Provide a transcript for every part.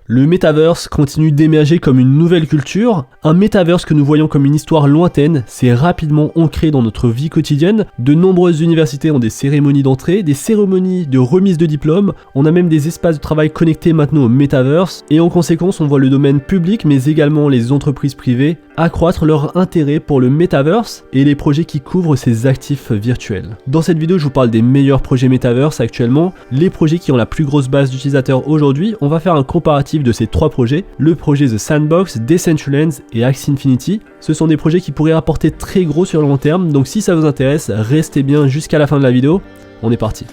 Le Metaverse continue d'émerger comme une nouvelle culture. Un Metaverse que nous voyons comme une histoire lointaine s'est rapidement ancré dans notre vie quotidienne. De nombreuses universités ont des cérémonies d'entrée, des cérémonies de remise de diplômes. On a même des espaces de travail connectés maintenant au Metaverse. Et en conséquence, on voit le domaine public, mais également les entreprises privées, accroître leur intérêt pour le Metaverse et les projets qui couvrent ces actifs virtuels. Dans cette vidéo, je vous parle des meilleurs projets Metaverse actuellement, les projets qui ont la plus grosse base d'utilisateurs aujourd'hui. On va faire un comparatif de ces trois projets, le projet The Sandbox, Decentraland et Axie Infinity. Ce sont des projets qui pourraient rapporter très gros sur le long terme, donc si ça vous intéresse, restez bien jusqu'à la fin de la vidéo. On est parti.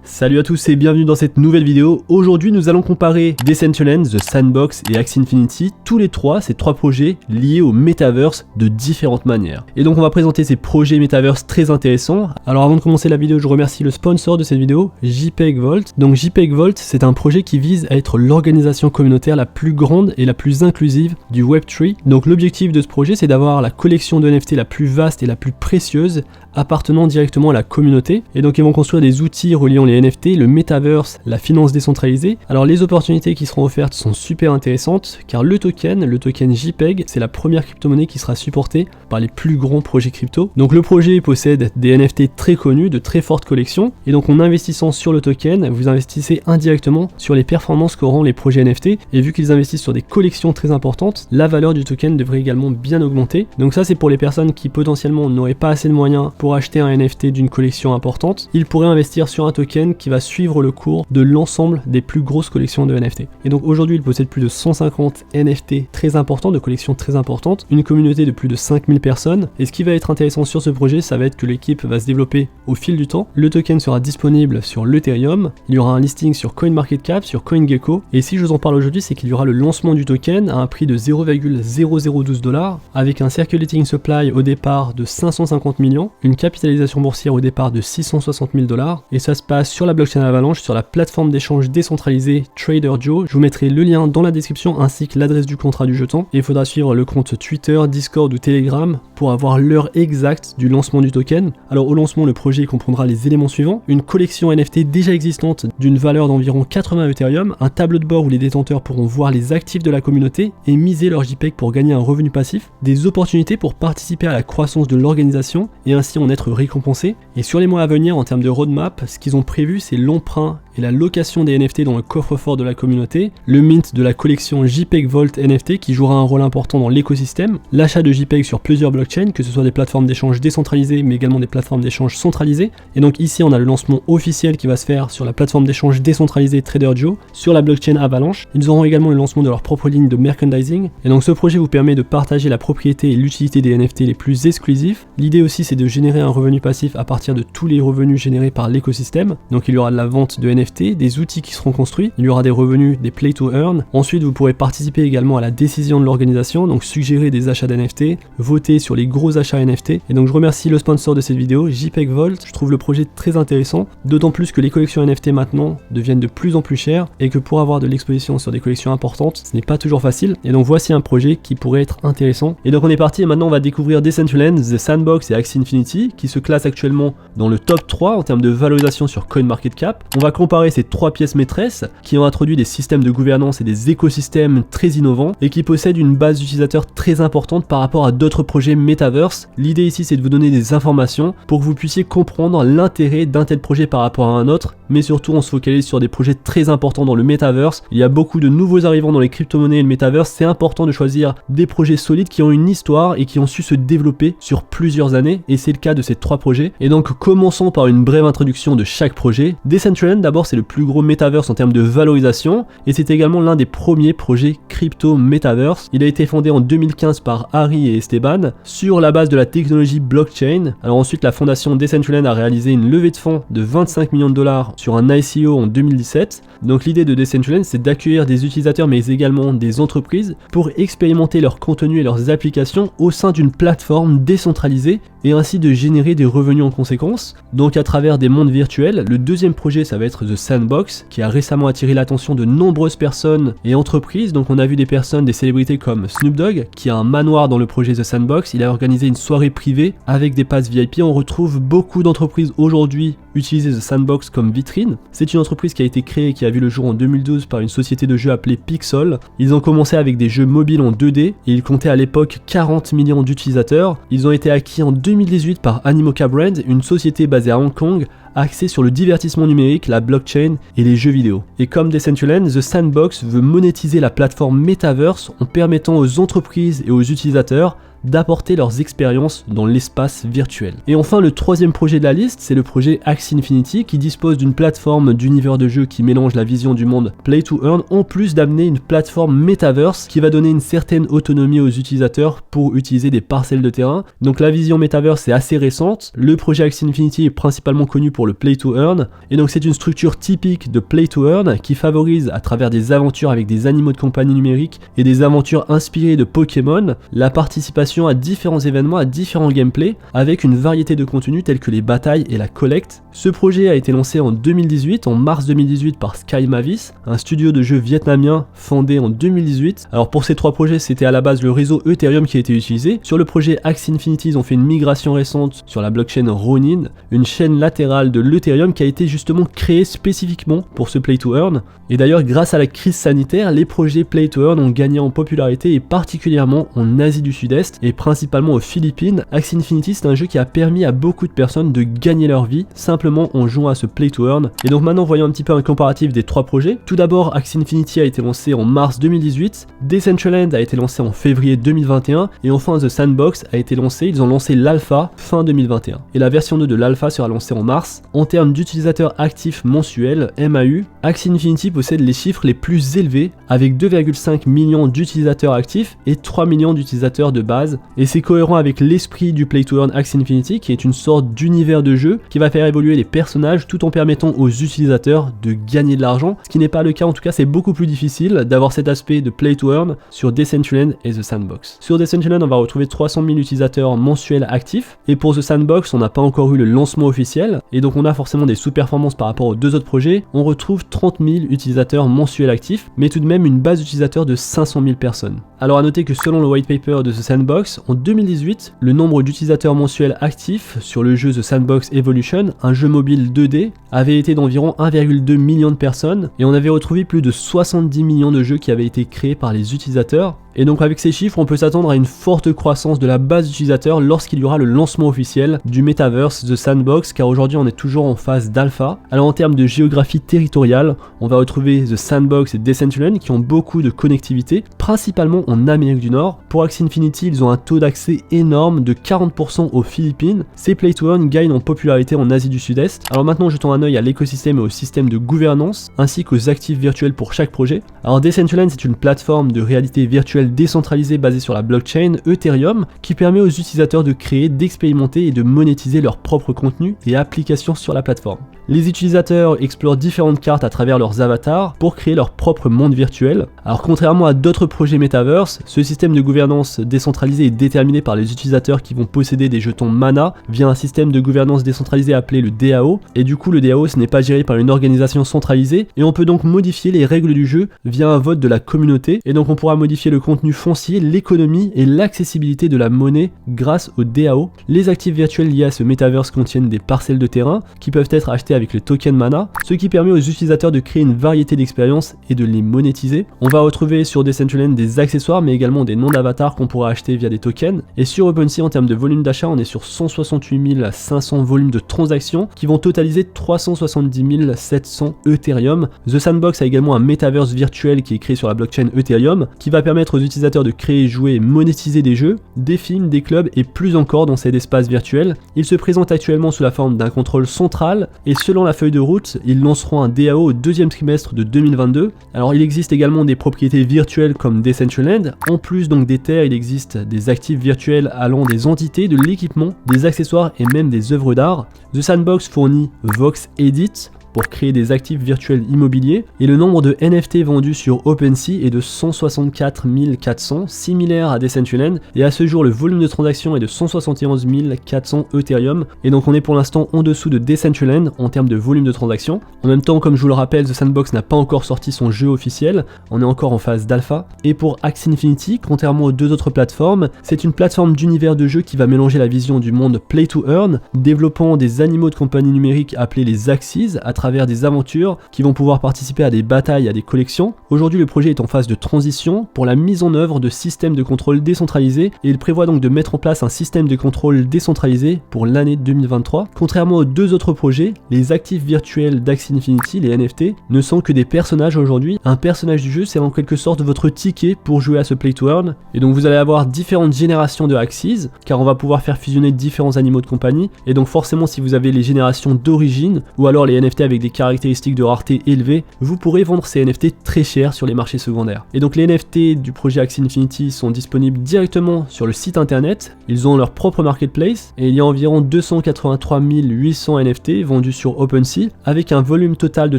Salut à tous et bienvenue dans cette nouvelle vidéo. Aujourd'hui nous allons comparer Decentraland, The Sandbox et Axie Infinity, tous les trois, ces trois projets liés au Metaverse de différentes manières. Et donc on va présenter ces projets Metaverse très intéressants. Alors avant de commencer la vidéo, je remercie le sponsor de cette vidéo, JPEG Vault. Donc JPEG Vault, c'est un projet qui vise à être l'organisation communautaire la plus grande et la plus inclusive du Web3. Donc l'objectif de ce projet, c'est d'avoir la collection de NFT la plus vaste et la plus précieuse appartenant directement à la communauté. Et donc ils vont construire des outils reliant les NFT, le Metaverse, la finance décentralisée. Alors les opportunités qui seront offertes sont super intéressantes car le token JPEG, c'est la première crypto-monnaie qui sera supportée par les plus grands projets crypto. Donc le projet possède des NFT très connus, de très fortes collections. Et donc en investissant sur le token, vous investissez indirectement sur les performances qu'auront les projets NFT. Et vu qu'ils investissent sur des collections très importantes, la valeur du token devrait également bien augmenter. Donc ça c'est pour les personnes qui potentiellement n'auraient pas assez de moyens pour acheter un NFT d'une collection importante. Ils pourraient investir sur un token qui va suivre le cours de l'ensemble des plus grosses collections de NFT. Et donc aujourd'hui il possède plus de 150 NFT très importants, de collections très importantes, une communauté de plus de 5000 personnes. Et ce qui va être intéressant sur ce projet, ça va être que l'équipe va se développer au fil du temps. Le token sera disponible sur l'Ethereum, il y aura un listing sur CoinMarketCap, sur CoinGecko. Et si je vous en parle aujourd'hui, c'est qu'il y aura le lancement du token à un prix de 0,0012 $, avec un circulating supply au départ de 550 millions, une capitalisation boursière au départ de 660 000 $, et ça se passe sur la blockchain Avalanche, sur la plateforme d'échange décentralisée TraderJoe. Je vous mettrai le lien dans la description ainsi que l'adresse du contrat du jeton. Et il faudra suivre le compte Twitter, Discord ou Telegram pour avoir l'heure exacte du lancement du token. Alors au lancement, le projet comprendra les éléments suivants: une collection NFT déjà existante d'une valeur d'environ 80 Ethereum, un tableau de bord où les détenteurs pourront voir les actifs de la communauté et miser leur JPEG pour gagner un revenu passif, des opportunités pour participer à la croissance de l'organisation et ainsi en être récompensé. Et sur les mois à venir, en termes de roadmap, ce qu'ils ont prévu, c'est l'emprunt et la location des NFT dans le coffre-fort de la communauté, le mint de la collection JPEG Vault NFT qui jouera un rôle important dans l'écosystème, l'achat de JPEG sur plusieurs blockchains, que ce soit des plateformes d'échange décentralisées mais également des plateformes d'échange centralisées. Et donc ici on a le lancement officiel qui va se faire sur la plateforme d'échange décentralisée TraderJoe, sur la blockchain Avalanche. Ils auront également le lancement de leur propre ligne de merchandising. Et donc ce projet vous permet de partager la propriété et l'utilité des NFT les plus exclusifs. L'idée aussi c'est de générer un revenu passif à partir de tous les revenus générés par l'écosystème. Donc il y aura de la vente de NFT, des outils qui seront construits, il y aura des revenus, des play to earn. Ensuite vous pourrez participer également à la décision de l'organisation, donc suggérer des achats d'NFT, voter sur les gros achats NFT. Et donc je remercie le sponsor de cette vidéo, JPEG Vault. Je trouve le projet très intéressant, d'autant plus que les collections NFT maintenant deviennent de plus en plus chères et que pour avoir de l'exposition sur des collections importantes, ce n'est pas toujours facile. Et donc voici un projet qui pourrait être intéressant. Et donc on est parti et maintenant on va découvrir Decentraland, The Sandbox et Axie Infinity qui se classent actuellement dans le top 3 en termes de valorisation sur CoinMarketCap. On va comparer ces trois pièces maîtresses qui ont introduit des systèmes de gouvernance et des écosystèmes très innovants et qui possèdent une base d'utilisateurs très importante par rapport à d'autres projets Metaverse. L'idée ici c'est de vous donner des informations pour que vous puissiez comprendre l'intérêt d'un tel projet par rapport à un autre, mais surtout on se focalise sur des projets très importants dans le Metaverse. Il y a beaucoup de nouveaux arrivants dans les crypto-monnaies et le Metaverse, c'est important de choisir des projets solides qui ont une histoire et qui ont su se développer sur plusieurs années, et c'est le cas de ces trois projets. Et donc commençons par une brève introduction de chaque projet. Decentraland d'abord, c'est le plus gros Metaverse en termes de valorisation et c'est également l'un des premiers projets crypto Metaverse. Il a été fondé en 2015 par Harry et Esteban sur la base de la technologie blockchain. Alors ensuite la fondation Decentraland a réalisé une levée de fonds de 25 millions de $ sur un ICO en 2017. Donc l'idée de Decentraland c'est d'accueillir des utilisateurs mais également des entreprises pour expérimenter leur contenu et leurs applications au sein d'une plateforme décentralisée et ainsi de générer des revenus en conséquence. Donc à travers des mondes virtuels, le deuxième projet ça va être The Sandbox, qui a récemment attiré l'attention de nombreuses personnes et entreprises. Donc on a vu des personnes, des célébrités comme Snoop Dogg, qui a un manoir dans le projet The Sandbox. Il a organisé une soirée privée avec des passes VIP. On retrouve beaucoup d'entreprises aujourd'hui utiliser The Sandbox comme vitrine. C'est une entreprise qui a été créée et qui a vu le jour en 2012 par une société de jeux appelée Pixel. Ils ont commencé avec des jeux mobiles en 2D et ils comptaient à l'époque 40 millions d'utilisateurs. Ils ont été acquis en 2018 par Animoca Brands, une société basée à Hong Kong, axée sur le divertissement numérique, la blockchain et les jeux vidéo. Et comme Decentraland, The Sandbox veut monétiser la plateforme Metaverse en permettant aux entreprises et aux utilisateurs d'apporter leurs expériences dans l'espace virtuel. Et enfin, le troisième projet de la liste, c'est le projet Axie Infinity, qui dispose d'une plateforme d'univers de jeu qui mélange la vision du monde Play to Earn, en plus d'amener une plateforme Metaverse qui va donner une certaine autonomie aux utilisateurs pour utiliser des parcelles de terrain. Donc la vision Metaverse est assez récente. Le projet Axie Infinity est principalement connu pour le Play to Earn, et donc c'est une structure typique de Play to Earn qui favorise à travers des aventures avec des animaux de compagnie numériques et des aventures inspirées de Pokémon, la participation à différents événements, à différents gameplays, avec une variété de contenus tels que les batailles et la collecte. Ce projet a été lancé en 2018, en mars 2018 par Sky Mavis, un studio de jeux vietnamien fondé en 2018. Alors pour ces trois projets, c'était à la base le réseau Ethereum qui a été utilisé. Sur le projet Axie Infinity, ils ont fait une migration récente sur la blockchain Ronin, une chaîne latérale de l'Ethereum qui a été justement créée spécifiquement pour ce Play to Earn. Et d'ailleurs, grâce à la crise sanitaire, les projets Play to Earn ont gagné en popularité, et particulièrement en Asie du Sud-Est et principalement aux Philippines. Axie Infinity, c'est un jeu qui a permis à beaucoup de personnes de gagner leur vie simplement en jouant à ce Play to Earn. Et donc maintenant, voyons un petit peu un comparatif des trois projets. Tout d'abord, Axie Infinity a été lancé en mars 2018, Decentraland a été lancé en février 2021, et enfin The Sandbox a été lancé. Ils ont lancé l'alpha fin 2021. Et la version 2 de l'alpha sera lancée en mars. En termes d'utilisateurs actifs mensuels, MAU, Axie Infinity possède les chiffres les plus élevés, avec 2,5 millions d'utilisateurs actifs et 3 millions d'utilisateurs de base. Et c'est cohérent avec l'esprit du Play to Earn Axie Infinity, qui est une sorte d'univers de jeu qui va faire évoluer les personnages tout en permettant aux utilisateurs de gagner de l'argent, ce qui n'est pas le cas. En tout cas, c'est beaucoup plus difficile d'avoir cet aspect de Play to Earn sur Decentraland et The Sandbox. Sur Decentraland, on va retrouver 300 000 utilisateurs mensuels actifs, et pour The Sandbox, on n'a pas encore eu le lancement officiel, et donc on a forcément des sous-performances par rapport aux deux autres projets. On retrouve 30 000 utilisateurs mensuels actifs, mais tout de même une base d'utilisateurs de 500 000 personnes. Alors à noter que selon le white paper de The Sandbox, en 2018, le nombre d'utilisateurs mensuels actifs sur le jeu The Sandbox Evolution, un jeu mobile 2D, avait été d'environ 1,2 million de personnes, et on avait retrouvé plus de 70 millions de jeux qui avaient été créés par les utilisateurs. Et donc avec ces chiffres, on peut s'attendre à une forte croissance de la base d'utilisateurs lorsqu'il y aura le lancement officiel du Metaverse The Sandbox, car aujourd'hui on est toujours en phase d'alpha. Alors en termes de géographie territoriale, on va retrouver The Sandbox et Decentraland qui ont beaucoup de connectivité, principalement en Amérique du Nord. Pour Axie Infinity, ils ont un taux d'accès énorme de 40% aux Philippines. Ces Play to Earn gagnent en popularité en Asie du Sud-Est. Alors maintenant, jetons un œil à l'écosystème et au système de gouvernance, ainsi qu'aux actifs virtuels pour chaque projet. Alors Decentraland, c'est une plateforme de réalité virtuelle décentralisée basée sur la blockchain Ethereum qui permet aux utilisateurs de créer, d'expérimenter et de monétiser leur propre contenu et applications sur la plateforme. Les utilisateurs explorent différentes cartes à travers leurs avatars pour créer leur propre monde virtuel. Alors contrairement à d'autres projets Metaverse, ce système de gouvernance décentralisé est déterminé par les utilisateurs qui vont posséder des jetons mana via un système de gouvernance décentralisé appelé le DAO. Et du coup le DAO, ce n'est pas géré par une organisation centralisée, et on peut donc modifier les règles du jeu via un vote de la communauté, et donc on pourra modifier le contenu foncier, l'économie et l'accessibilité de la monnaie grâce au DAO. Les actifs virtuels liés à ce Metaverse contiennent des parcelles de terrain qui peuvent être achetées avec le token mana, ce qui permet aux utilisateurs de créer une variété d'expériences et de les monétiser. On va retrouver sur Decentraland des accessoires mais également des noms d'avatars qu'on pourra acheter via des tokens, et sur OpenSea en termes de volume d'achat, on est sur 168 500 volumes de transactions qui vont totaliser 370 700 Ethereum. The Sandbox a également un Metaverse virtuel qui est créé sur la blockchain Ethereum qui va permettre aux utilisateurs de créer, jouer et monétiser des jeux, des films, des clubs et plus encore dans cet espace virtuel. Il se présente actuellement sous la forme d'un contrôle central, et selon la feuille de route, ils lanceront un DAO au deuxième trimestre de 2022. Alors il existe également des propriétés virtuelles comme Decentraland. En plus donc des terres, il existe des actifs virtuels allant des entités, de l'équipement, des accessoires et même des œuvres d'art. The Sandbox fournit Vox Edit, pour créer des actifs virtuels immobiliers et le nombre de NFT vendus sur OpenSea est de 164 400, similaire à Decentraland, et à ce jour le volume de transactions est de 171 400 Ethereum, et donc on est pour l'instant en dessous de Decentraland en termes de volume de transactions. En même temps, comme je vous le rappelle, The Sandbox n'a pas encore sorti son jeu officiel, on est encore en phase d'alpha. Et pour Axie Infinity, contrairement aux deux autres plateformes, c'est une plateforme d'univers de jeu qui va mélanger la vision du monde Play to Earn, développant des animaux de compagnie numérique appelés les Axies à travers des aventures qui vont pouvoir participer à des batailles, à des collections. Aujourd'hui, le projet est en phase de transition pour la mise en œuvre de systèmes de contrôle décentralisés et il prévoit donc de mettre en place un système de contrôle décentralisé pour l'année 2023. Contrairement aux deux autres projets, les actifs virtuels d'Axie Infinity, les NFT, ne sont que des personnages aujourd'hui. Un personnage du jeu, c'est en quelque sorte votre ticket pour jouer à ce Play to Earn. Et donc vous allez avoir différentes générations de Axies, car on va pouvoir faire fusionner différents animaux de compagnie. Et donc forcément, si vous avez les générations d'origine, ou alors les NFT avec des caractéristiques de rareté élevées, vous pourrez vendre ces NFT très cher sur les marchés secondaires. Et donc les NFT du projet Axie Infinity sont disponibles directement sur le site internet. Ils ont leur propre marketplace et il y a environ 283 800 NFT vendus sur OpenSea avec un volume total de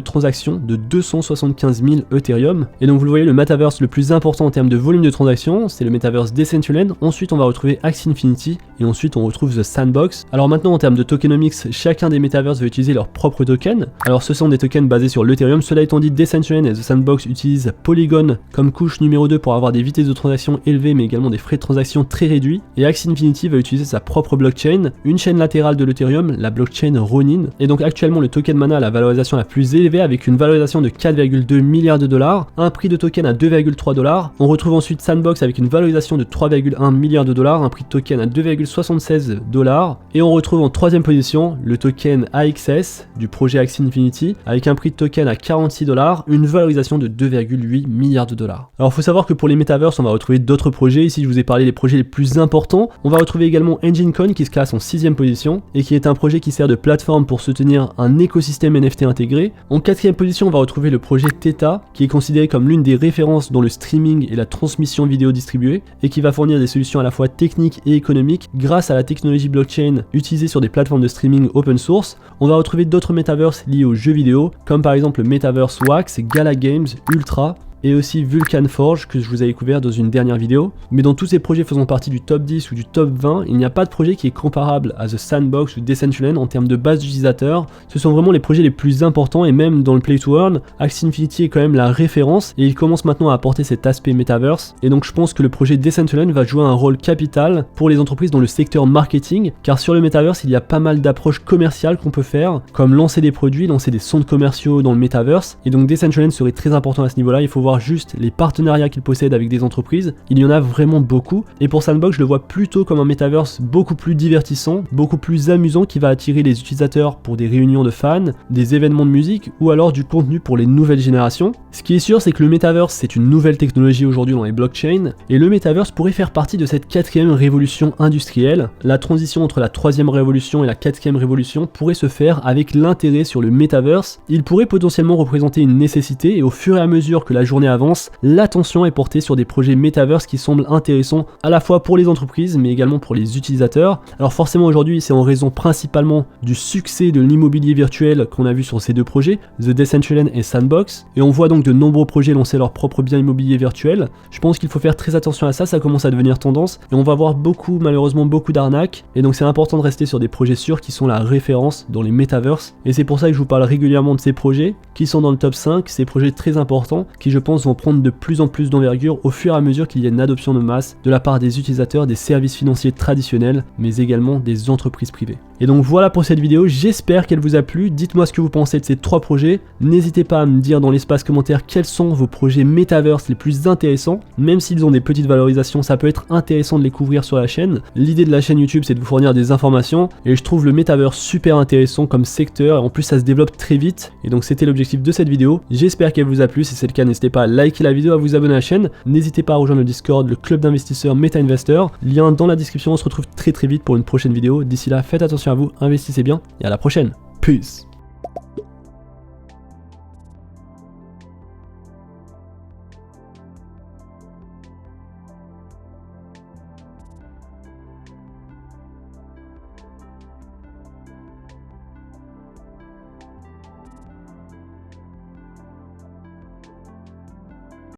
transactions de 275 000 Ethereum. Et donc vous le voyez, le metaverse le plus important en termes de volume de transactions, c'est le metaverse Decentraland. Ensuite on va retrouver Axie Infinity et ensuite on retrouve The Sandbox. Alors maintenant en termes de tokenomics, chacun des metaverses va utiliser leur propre token. Alors ce sont des tokens basés sur l'Ethereum. Cela étant dit, Decentraland et The Sandbox utilisent Polygon comme couche numéro 2 pour avoir des vitesses de transaction élevées mais également des frais de transaction très réduits. Et Axie Infinity va utiliser sa propre blockchain, une chaîne latérale de l'Ethereum, la blockchain Ronin. Et donc actuellement le token Mana a la valorisation la plus élevée avec une valorisation de 4,2 milliards de dollars, un prix de token à 2,3 dollars. On retrouve ensuite Sandbox avec une valorisation de 3,1 milliards de dollars, un prix de token à 2,76 dollars. Et on retrouve en troisième position le token AXS du projet Axie Infinity avec un prix de token à 46 dollars, une valorisation de 2,8 milliards de dollars. Alors il faut savoir que pour les metaverses, on va retrouver d'autres projets. Ici je vous ai parlé des projets les plus importants. On va retrouver également EngineCoin qui se classe en 6ème position et qui est un projet qui sert de plateforme pour soutenir un écosystème NFT intégré. En 4ème position, on va retrouver le projet Theta qui est considéré comme l'une des références dans le streaming et la transmission vidéo distribuée et qui va fournir des solutions à la fois techniques et économiques grâce à la technologie blockchain utilisée sur des plateformes de streaming open source. On va retrouver d'autres metaverses liés aux jeux vidéo comme par exemple le Metaverse Wax, Gala Games, Ultra et aussi Vulcan Forge que je vous ai découvert dans une dernière vidéo. Mais dans tous ces projets faisant partie du top 10 ou du top 20, il n'y a pas de projet qui est comparable à The Sandbox ou Decentraland en termes de base d'utilisateurs. Ce sont vraiment les projets les plus importants et même dans le Play to Earn, Axie Infinity est quand même la référence et il commence maintenant à apporter cet aspect metaverse. Et donc je pense que le projet Decentraland va jouer un rôle capital pour les entreprises dans le secteur marketing, car sur le metaverse il y a pas mal d'approches commerciales qu'on peut faire, comme lancer des produits, lancer des centres commerciaux dans le metaverse. Et donc Decentraland serait très important à ce niveau-là. Il faut voir juste les partenariats qu'il possède avec des entreprises, il y en a vraiment beaucoup. Et pour Sandbox, je le vois plutôt comme un metaverse beaucoup plus divertissant, beaucoup plus amusant, qui va attirer les utilisateurs pour des réunions de fans, des événements de musique ou alors du contenu pour les nouvelles générations. Ce qui est sûr, c'est que le metaverse c'est une nouvelle technologie aujourd'hui dans les blockchains et le metaverse pourrait faire partie de cette 4ème révolution industrielle. La transition entre la 3ème révolution et la 4ème révolution pourrait se faire avec l'intérêt sur le metaverse. Il pourrait potentiellement représenter une nécessité et au fur et à mesure que la journée avance, l'attention est portée sur des projets metaverse qui semblent intéressants à la fois pour les entreprises mais également pour les utilisateurs. Alors forcément aujourd'hui c'est en raison principalement du succès de l'immobilier virtuel qu'on a vu sur ces deux projets, The Decentraland et Sandbox, et on voit donc de nombreux projets lancer leurs propres biens immobiliers virtuels. Je pense qu'il faut faire très attention à ça, ça commence à devenir tendance et on va voir malheureusement beaucoup d'arnaques, et donc c'est important de rester sur des projets sûrs qui sont la référence dans les metaverse, et c'est pour ça que je vous parle régulièrement de ces projets qui sont dans le top 5, ces projets très importants qui je pense vont prendre de plus en plus d'envergure au fur et à mesure qu'il y a une adoption de masse de la part des utilisateurs des services financiers traditionnels mais également des entreprises privées. Et donc voilà pour cette vidéo, j'espère qu'elle vous a plu. Dites-moi ce que vous pensez de ces 3 projets, n'hésitez pas à me dire dans l'espace commentaire quels sont vos projets metaverse les plus intéressants. Même s'ils ont des petites valorisations, ça peut être intéressant de les couvrir sur la chaîne. L'idée de la chaîne YouTube c'est de vous fournir des informations et je trouve le metaverse super intéressant comme secteur et en plus ça se développe très vite, et donc c'était l'objectif de cette vidéo. J'espère qu'elle vous a plu, si c'est le cas n'hésitez pas à liker la vidéo, à vous abonner à la chaîne, n'hésitez pas à rejoindre le Discord, le club d'investisseurs MetaInvestor, lien dans la description. On se retrouve très vite pour une prochaine vidéo. D'ici là, faites attention à vous, investissez bien et à la prochaine. Peace.